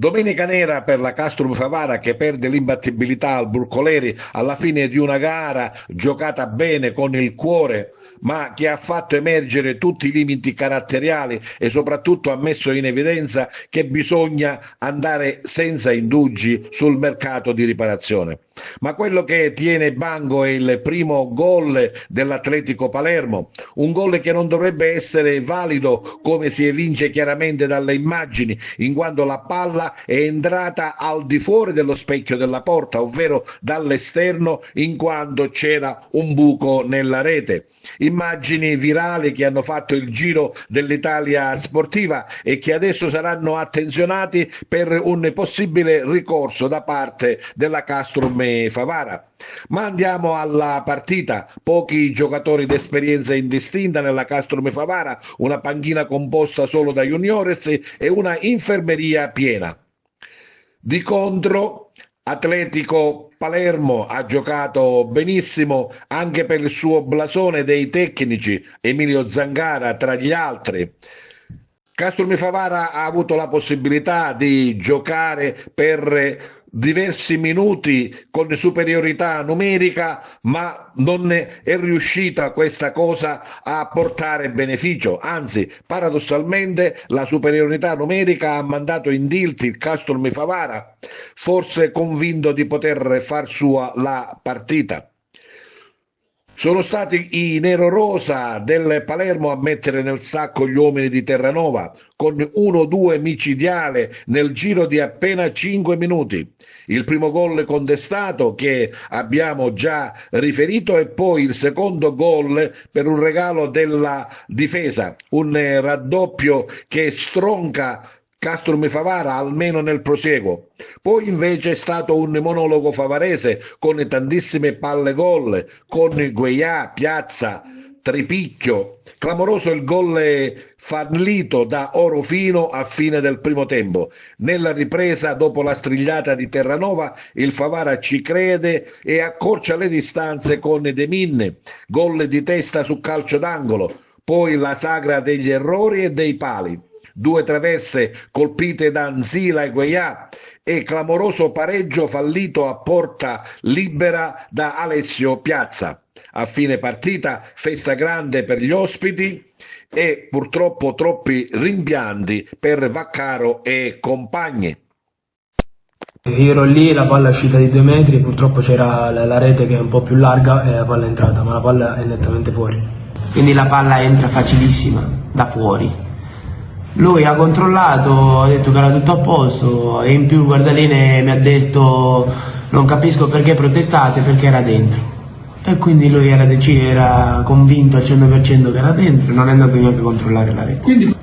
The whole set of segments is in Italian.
Domenica nera per la Castrum Favara che perde l'imbattibilità al Bruncoleri alla fine di una gara giocata bene con il cuore, ma che ha fatto emergere tutti i limiti caratteriali e soprattutto ha messo in evidenza che bisogna andare senza indugi sul mercato di riparazione. Ma quello che tiene banco è il primo gol dell'Atletico Palermo, un gol che non dovrebbe essere valido come si evince chiaramente dalle immagini, in quanto la palla è entrata al di fuori dello specchio della porta, ovvero dall'esterno, in quanto c'era un buco nella rete. Immagini virali che hanno fatto il giro dell'Italia sportiva e che adesso saranno attenzionati per un possibile ricorso da parte della Castrum Favara. Ma andiamo alla partita. Pochi giocatori d'esperienza indistinta nella Castrum Favara, una panchina composta solo da juniores e una infermeria piena. Di contro, Atletico Palermo ha giocato benissimo anche per il suo blasone dei tecnici, Emilio Zangara tra gli altri. Castrum Favara ha avuto la possibilità di giocare per diversi minuti con superiorità numerica, ma non è riuscita questa cosa a portare beneficio. Anzi, paradossalmente, la superiorità numerica ha mandato in tilt il Castrum Favara, forse convinto di poter far sua la partita. Sono stati i nerorosa del Palermo a mettere nel sacco gli uomini di Terranova, con 1-2 micidiale nel giro di appena 5 minuti. Il primo gol contestato che abbiamo già riferito e poi il secondo gol per un regalo della difesa, un raddoppio che stronca Castrum Favara almeno nel proseguo. Poi invece è stato un monologo favarese con tantissime palle gol, con Gueià, Piazza, Tripicchio. Clamoroso il gol fallito da Orofino a fine del primo tempo. Nella ripresa, dopo la strigliata di Terranova, il Favara ci crede e accorcia le distanze con De Minne. Gol di testa su calcio d'angolo. Poi la sagra degli errori e dei pali. 2 traverse colpite da Anzila e Gueià e clamoroso pareggio fallito a porta libera da Alessio Piazza. A fine partita festa grande per gli ospiti e purtroppo troppi rimpianti per Vaccaro e compagni. Io ero lì, la palla è uscita di 2 metri, purtroppo c'era la rete che è un po' più larga e la palla è entrata, ma la palla è nettamente fuori. Quindi la palla entra facilissima, da fuori. Lui ha controllato, ha detto che era tutto a posto e in più Guardaline mi ha detto non capisco perché protestate, perché era dentro. E quindi lui era convinto al 100% che era dentro e non è andato neanche a controllare la rete. Quindi,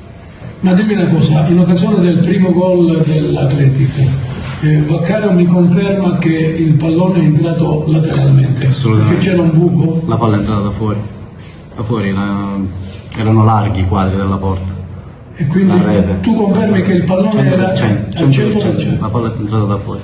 ma dimmi una cosa, in occasione del primo gol dell'Atletico, Vaccaro mi conferma che il pallone è entrato lateralmente, perché c'era un buco? La palla è entrata da fuori erano larghi i quadri della porta. E quindi tu confermi che il pallone 100%, era al 100%? la palla è entrata da fuori.